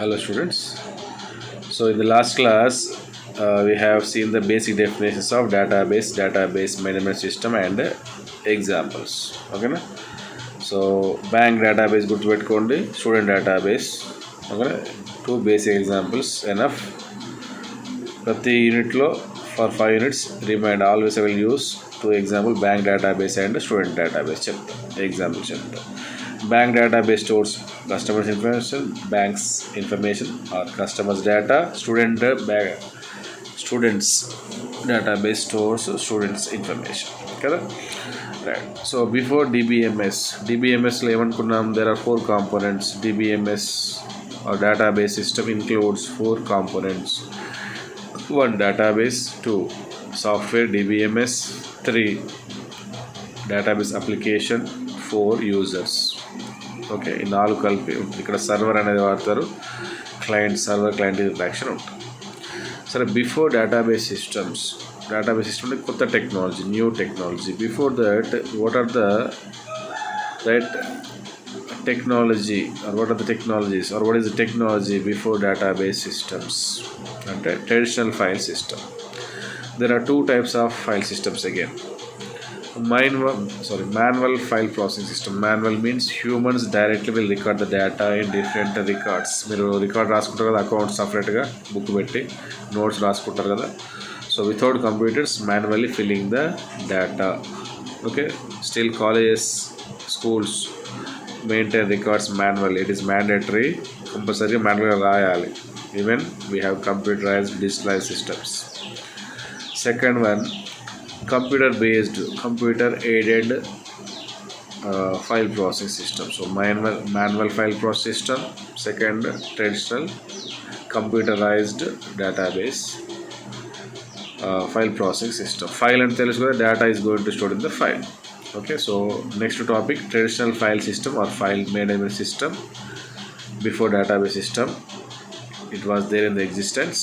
Hello students. So in the last class we have seen the basic definitions of database management system and examples. Okay na? So bank database గుర్తుపెట్టుకోండి, student database. Okay, two basic examples enough. ప్రతి యూనిట్లో for 5 units remind always I will use two example bank database and student database చెప్తా, example చెప్తా. Bank database stores customers information, banks information or customers data. Students database stores students information. Correct? Right. So before DBMS లో ఏమనుకున్నాం, there are four components. DBMS or database system includes four components. One, database. Two, software DBMS. Three, database application. Four, users. Okay, ఈ నాలుగు కలిపి ఇక్కడ server అనేది వాడతారు, client interaction ఉంటుంది. సరే, బిఫోర్ డేటాబేస్ సిస్టమ్ అంటే కొత్త technology, new technology. Before that what are the right technology or what are the technologies or what is the technology before database systems అంటే traditional file system. There are two types of file systems again. Manual file processing system. Manual means humans directly will record the data in different records. మీరు record రాసుకుంటారు కదా, account సపరేట్గా book పెట్టి notes రాసుకుంటారు కదా. So without computers manually filling the data. Okay, still colleges, schools maintain records manual. It is mandatory, కంపల్సరీగా మాన్యువల్గా రాయాలి. Even we have computerised digitalise systems. Second one, computer aided file processing system. So manual file processing system. Second, traditional computerized database file processing system. File and telusu kada, data is going to stored in the file. Okay, so next topic, traditional file system or file management system before database system. It was there in the existence.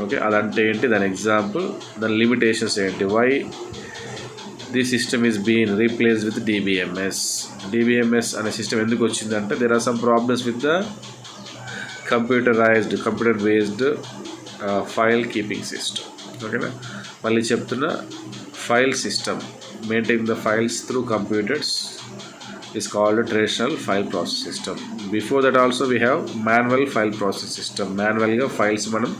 Okay, అదంటే ఏంటి, దాని example, దాని limitations ఏంటి, why the system is been replaced with DBMS అనే system ఎందుకు వచ్చిందంటే, there are some problems with the computer based file keeping system. ఓకేనా, మళ్ళీ చెప్తున్నా, file system maintain the files through computers is called a traditional file process system. Before that also we have manual file process system. మాన్యువల్గా files మనం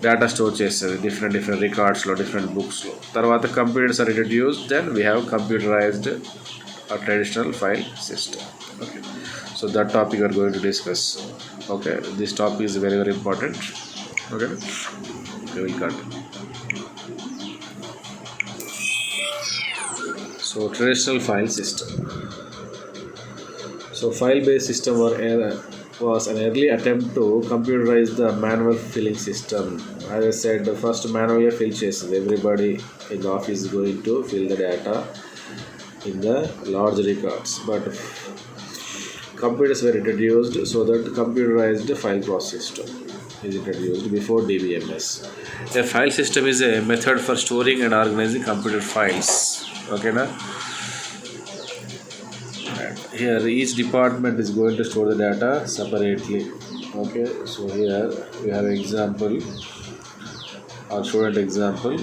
data store చేస్తుంది different రికార్డ్స్లో, different బుక్స్లో. తర్వాత computers are introduced, then we have computerised traditional file system. Okay, so that topic are going to discuss. Okay, this topic is very very important. Okay, will continue. So traditional file system. So file-based system was an early attempt to computerize the manual filling system. As I said, the first manually fill చేస్తుంది. Everybody in the office is going to fill the data in the large records. But computers were introduced, so that computerized file process system is introduced before DBMS. A file system is a method for storing and organizing computer files. Okay, na? Here each department is going to store the data separately. Okay, so here we have example or student example.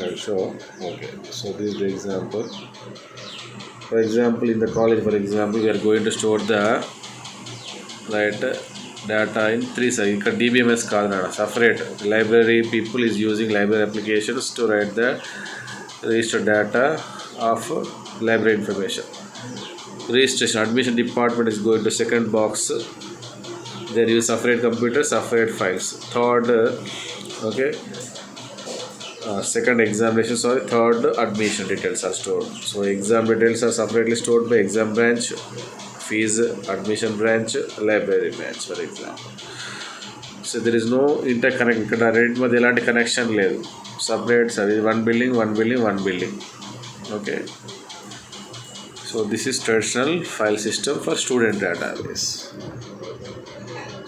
I'll show. Okay, so this is the example. For example, in the college, for example, we are going to store the data in three size. ఇక్కడ DBMS కాదు, separate library people is using library applications to write the registered data of library information. Registration, admission department is going to second box. There use separate computer, separate files. Third, okay, second examination, third admission details are stored. So exam details are separately stored by exam branch, fees admission branch, library branch, for example. So there is no interconnect. ఇక్కడ రెండింటి మధ్య ఎలాంటి connection లేదు, separate. సరే, one building. Okay, so this is traditional file system for student database.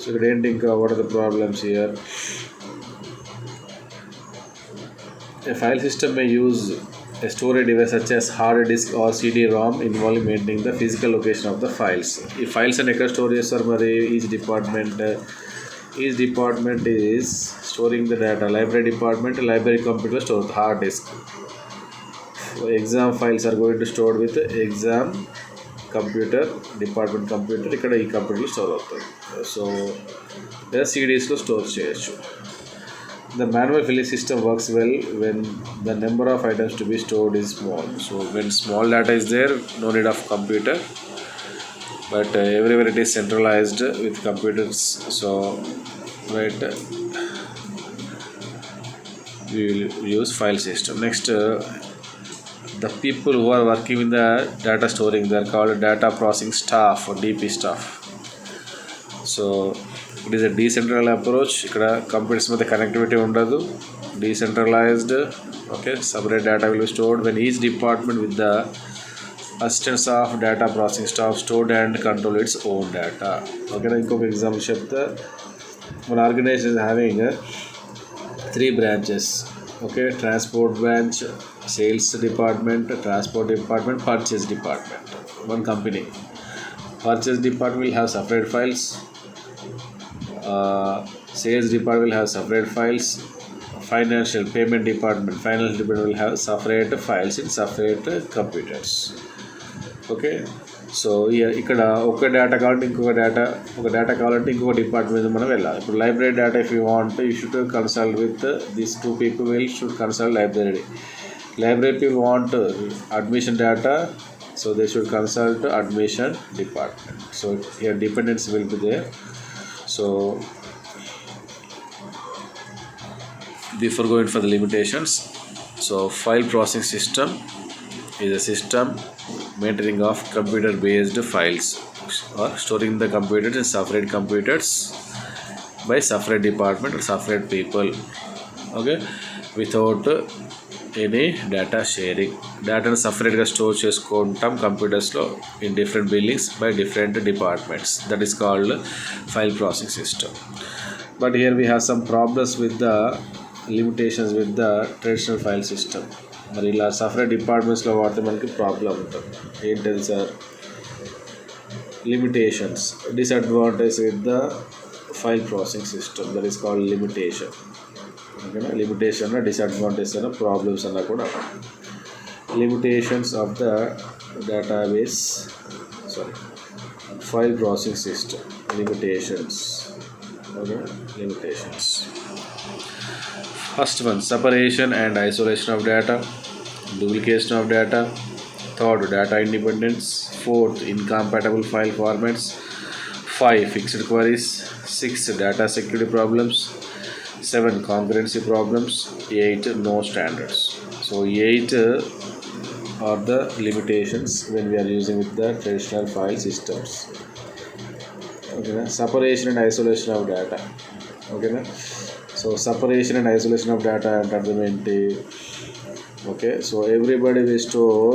సో ఇక్కడ ఏంటి, ఇంకా what are the problems here? A file system may use A storage device such as hard disk or CD-ROM involved maintaining the physical location of the files. ఈ files అని ఎక్కడ store చేస్తారు మరి each department is storing the data. Library department library computer store hard disk. Exam files are going to stored with exam computer department computer. ఇక్కడ ఈ కంప్యూటర్లో store అవుతుంది. సో లేదా సిడీస్లో స్టోర్ చేయొచ్చు. The manual filling system works well when the number of items to be stored is small. So when small data is there, no need of computer. But everywhere it is centralized with computers. So right, we will use file system. Next, the people who are working in the data storing, they are called data processing staff or DP staff. So it is a decentralized approach. ఇక్కడ computers మధ్య connectivity ఉండదు. Decentralised. Okay, separate data will be stored when each department with the assistance of data processing staff stored and control its own data. ఓకేనా, ఇంకొక example చెప్తే మన organisation having 3 branches. Okay, transport branch, sales department, transport department, purchase department. One company. Purchase department will have separate files. Sales department will have separate files. Financial payment department will have separate files in separate computers. Okay, so ఇక్కడ ఒక data కావాలంటే ఇంకొక department మనం వెళ్ళాలి. ఇప్పుడు library data if you want you should consult with these 2 people should consult library. Library people want admission data, so they should consult admission department. So here dependency will be there. So before going for the limitations, so file processing system is a system maintaining of computer based files or storing the computers in separate computers by separate department or separate people. Okay, without any data sharing. డేటాను సపరేట్గా store చేసుకుంటాం కంప్యూటర్స్లో in different buildings by different departments. That is called file processing system. But here we have some problems with the limitations with the traditional file system. మరి ఇలా separate డిపార్ట్మెంట్స్లో వాడితే మనకి problem ఉంటుంది. ఏంటది sir? Limitations, disadvantage with the file processing system. That is called limitation. ఓకేనా, limitation disadvantage అన్న problems అన్న కూడా. Limitations of the database file processing system. Limitations. Okay, limitations. First one, separation and isolation of data. Duplication of data. Third, data independence. Fourth, incompatible file formats. 5, fixed queries. 6, data security problems. 7, concurrency problems. 8, no standards. So 8 are the limitations when we are using with the traditional file systems. Okay, separation and isolation of data. Okay, so separation and isolation of data and argumenti. Okay, so everybody will store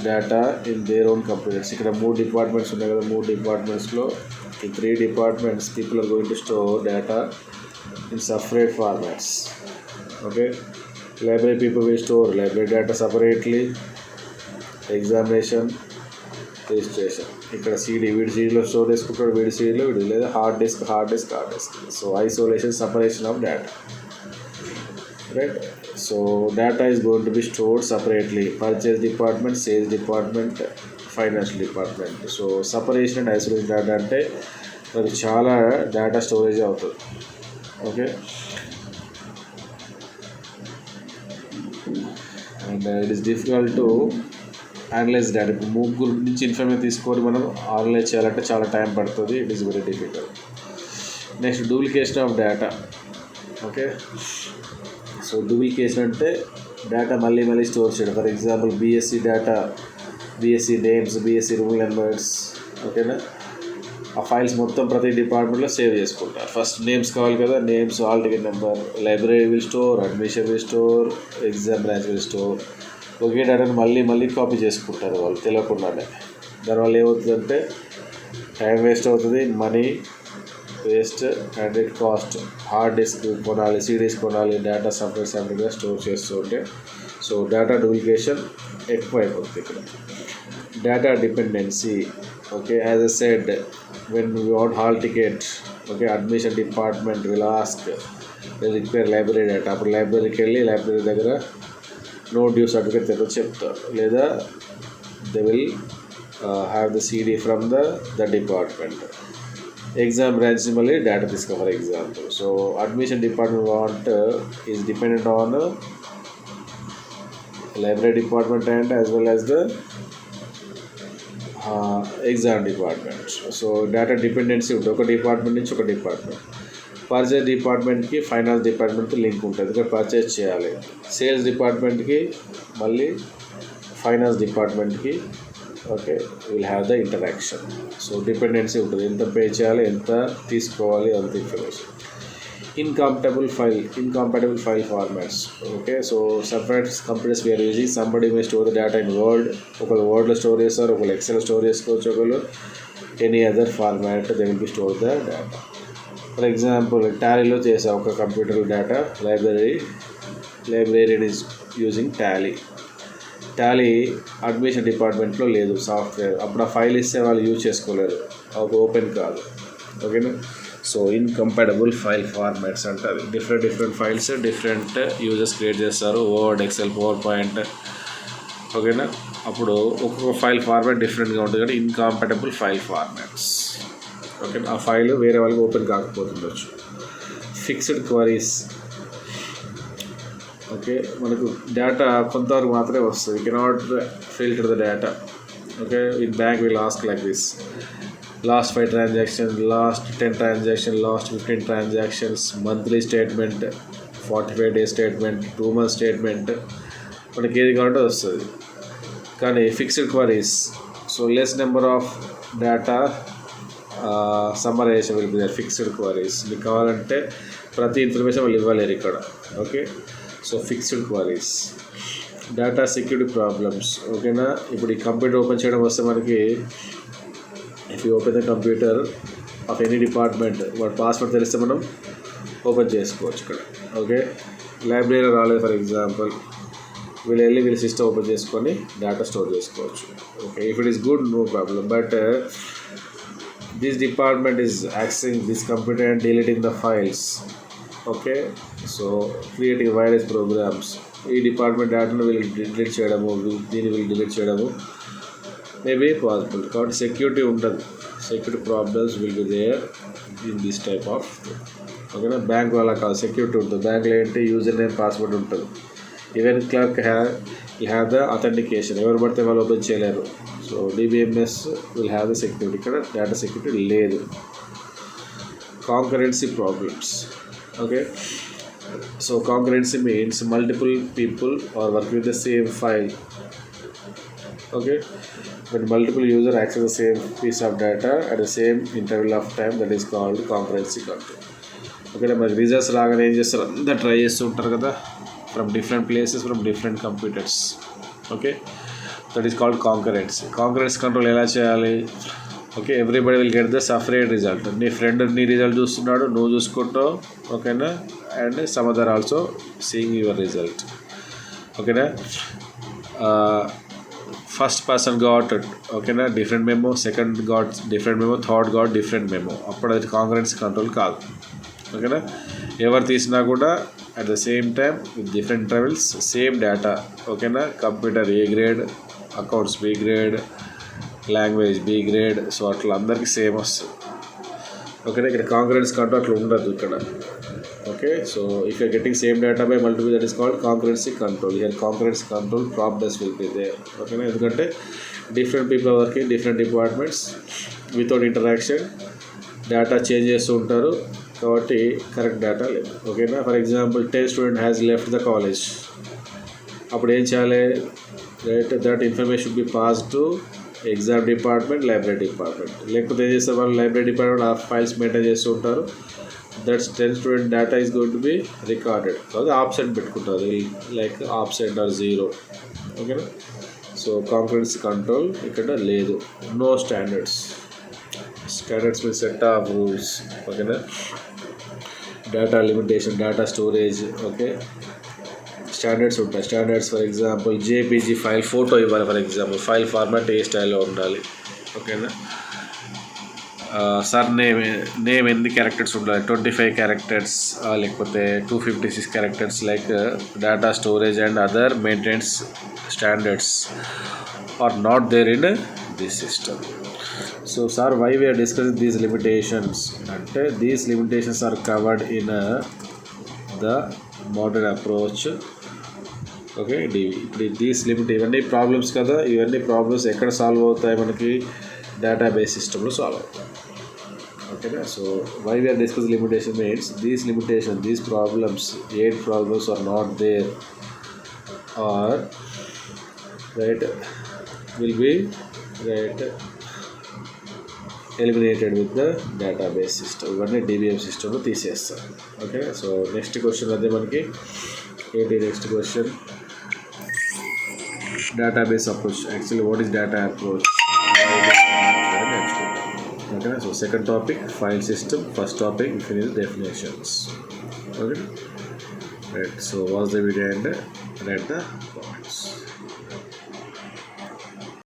data in their own computers. Ikkada 3 departments unnai kada, 3 departments lo in 3 departments people are going to store data in separate formats. Okay, library people will store library data separately. Examination, registration. ఇక్కడ వీడి సీడీలో store చేసుకుంటాడు, వీడి సీడీలో వీడి, లేదా hard disk. So isolation, separation of data. Right, so data is going to B stored separately. Purchase department, sales department, financial department. So separation and isolation data అంటే అది చాలా data storage అవుతుంది. Okay, and it is difficult to analyse data. ఇప్పుడు ముగ్గురు నుంచి information తీసుకొని మనం analyse చేయాలంటే చాలా టైం పడుతుంది. It is very difficult. Next, duplication of data. Okay, so duplication అంటే డేటా మళ్ళీ స్టోర్ చేయడం. For example BSc data, BSc names, BSc rule numbers. ఓకేనా, ఆ ఫైల్స్ మొత్తం ప్రతి డిపార్ట్మెంట్లో సేవ్ చేసుకుంటారు. ఫస్ట్ నేమ్స్ కావాలి కదా, names, hall ticket number. Library will store, admission will store, exam branch will store. ఒకే డేటాను మళ్ళీ కాపీ చేసుకుంటారు వాళ్ళు తెలియకుండానే. దానివల్ల ఏమవుతుందంటే టైం వేస్ట్ అవుతుంది, money waste and it cost. Hard disk కొనాలి, సిడీస్ కొనాలి, డేటా సపరేట్గా స్టోర్ చేస్తూ ఉంటే. సో డేటా డూప్లికేషన్ ఎక్కువ అయిపోతుంది ఇక్కడ. Data dependency, okay, as a said when you want hall ticket, okay, admission department will ask require library data. అప్పుడు లైబ్రరీకి వెళ్ళి లైబ్రరీ దగ్గర నో డ్యూ సర్టిఫికేట్ తెరో చెప్తారు, లేదా they will have the CD from the department. Exam రాజ్యమల్లి data తీసుకో for example. So admission department want is dependent on library department and as well as the exam department. So data dependency ఉంటుంది ఒక department నుంచి ఒక department. Purchase డిపార్ట్మెంట్కి finance డిపార్ట్మెంట్కి link ఉంటుంది, ఇక్కడ పర్చేజ్ చేయాలి. సేల్స్ డిపార్ట్మెంట్కి మళ్ళీ ఫైనాన్స్ డిపార్ట్మెంట్కి, okay, will have the interaction. So dependency ఉంటుంది, ఎంత పే చేయాలి, ఎంత తీసుకోవాలి, అంత information. Incompatible file formats. Okay, so separate computers we are using. Somebody may store the data in Word, ఒకళ్ళు వర్డ్లో స్టోర్ చేస్తారు, ఒకళ్ళు ఎక్సెల్ స్టోర్ చేసుకోవచ్చు, ఒకళ్ళు any other format they will be store the data. For example టాలీలో చేసా ఒక computer data, లైబ్రరీన్ is using Tally admission డిపార్ట్మెంట్లో లేదు సాఫ్ట్వేర్. అప్పుడు ఆ ఫైల్ ఇస్తే వాళ్ళు యూజ్ చేసుకోలేరు, ఒక ఓపెన్ కాదు. ఓకేనా. సో ఇన్కంపాటబుల్ ఫైల్ ఫార్మాట్స్ అంటారు. Different files different users create చేస్తారు, వర్డ్, ఎక్సెల్, పవర్ పాయింట్. ఓకేనా. అప్పుడు ఒక్కొక్క ఫైల్ ఫార్మాట్ డిఫరెంట్గా ఉంటుంది, కానీ ఇన్కంపాటబుల్ ఫైల్ ఫార్మాట్స్. ఓకే, ఆ ఫైల్ వేరే వాళ్ళకి ఓపెన్ కాకపోతుండొచ్చు. ఫిక్స్డ్ క్వరీస్, ఓకే, మనకు డేటా కొంతవరకు మాత్రమే వస్తుంది. You cannot filter the data. Okay, in bank will ask like this: last 5 transactions, last 10 transactions, last 15 transactions, monthly statement, 45-day statement, 2 month statement, మనకి ఏది కావాలంటే వస్తుంది. కానీ fixed queries, so less number of data summarisation will be there. Fixed queries మీకు కావాలంటే ప్రతి information వాళ్ళు ఇవ్వలేరు ఇక్కడ. Okay, so fixed queries. Data security problems. ఓకేనా. ఇప్పుడు ఈ కంప్యూటర్ ఓపెన్ చేయడం వస్తే మనకి, if you open the computer of any department, వాటి పాస్వర్డ్ తెలిస్తే మనం ఓపెన్ చేసుకోవచ్చు ఇక్కడ. ఓకే, లైబ్రరీలో రాలేదు ఫర్ ఎగ్జాంపుల్, వీళ్ళు సిస్టమ్ ఓపెన్ చేసుకొని డేటా స్టోర్ చేసుకోవచ్చు. Okay, if it is good no problem. But this department is accessing this computer and deleting the files. Okay, so creating virus programs. ఈ department డేటాను వీళ్ళు delete చేయడము, దీన్ని వీళ్ళు delete చేయడము మేబీ పాసిబుల్. కాబట్టి సెక్యూరిటీ ఉంటుంది, security problems will be there in this type of. ఓకేనా. బ్యాంక్ వాళ్ళ కాదు, సెక్యూరిటీ ఉంటుంది. బ్యాంక్లో ఏంటి, యూజర్ నేమ్, పాస్వర్డ్ ఉంటుంది. Even clerk have the authentication, ఎవరు పడితే వాళ్ళు ఓపెన్ చేయలేరు. So DBMS will have the security. ఇక్కడ డేటా సెక్యూరిటీ లేదు. Concurrency problems. Okay, so concurrency means multiple people are work with the same file. Okay, when multiple users access the same piece of data at the same interval of time, that is called concurrency control. Okay, మరి results రాగానే ఏం చేస్తారు, అంతా try చేస్తూ ఉంటారు కదా, from different places, from different computers. Okay, that is called concurrency. Concurrency control ఎలా చేయాలి? Okay, everybody will get the separate result. నీ ఫ్రెండ్ నీ రిజల్ట్ చూస్తున్నాడు, నువ్వు చూసుకుంటావు. ఓకేనా. And some other also seeing your result. ఓకేనా. ఫస్ట్ పర్సన్ గాట్, ఓకేనా, different memo, second got different memo, third got different memo. అప్పుడు అది కాంకరెన్సీ కంట్రోల్ కాదు. ఓకేనా. ఎవరు తీసినా కూడా at the same time with different travels same data. ఓకేనా. Computer A grade, accounts B grade, language B grade. So అట్లా అందరికీ సేమ్ వస్తుంది. ఓకేనా. ఇక్కడ కాంకరెన్సీ కంట్రోల్ అట్లా ఉండదు ఇక్కడ. Okay, so if you are getting same data by multiple, that is called concurrency control. Here concurrency control problems will be there. Okay, ఎందుకంటే different people are working different departments without interaction, data change చేస్తూ ఉంటారు, కాబట్టి correct data లేదు. ఓకేనా. For example 10 student has left the college. అప్పుడు ఏం చేయాలి, right, that information should be pass to exam department, library department. లేకపోతే ఏం చేస్తారు వాళ్ళు, లైబ్రరీ డిపార్ట్మెంట్ ఆ ఫైల్స్ మెయింటైన్ చేస్తూ ఉంటారు. That's 10 student data is going to be recorded. అది ఆబ్సెంట్ పెట్టుకుంటారు, లైక్ ఆబ్సెంట్ ఆర్ 0. ఓకేనా. సో కాంకరెన్సీ కంట్రోల్ ఇక్కడ లేదు. No standards mean set of rules. ఓకేనా. Data limitation, data storage. Okay, standards ఉంటాయి. Standards for example JPG file photo ఇవ్వాలి, for example file format ఏ స్టైల్లో ఉండాలి. ఓకేనా. సార్ నేమ్ ఎన్ని క్యారెక్టర్స్ ఉండాలి, 25 క్యారెక్టర్స్ లేకపోతే 256 characters. Like data storage and other maintenance standards are not there in this system. So sir why we're discussing these limitations అంటే these limitations are covered in the modern approach. Okay. ఇప్పుడు these limit ఇవన్నీ problems కదా, ఇవన్నీ problems ఎక్కడ solve అవుతాయి మనకి, database సిస్టంలో solve అవుతాయి. ఓకేనా. So why we are discuss limitation means these problems 8 problems are not there are right will be right eliminated with the database system. ఇవన్నీ డిబిఎం సిస్టంలో తీసేస్తాం. ఓకే. సో నెక్స్ట్ క్వశ్చన్ అదే మనకి ఏంటి, next question database approach. Actually what is data approach నేర్చుకుంటాం. ఓకేనా. So second topic file system, first topic finish definitions. Okay right. So watch the video and write the points.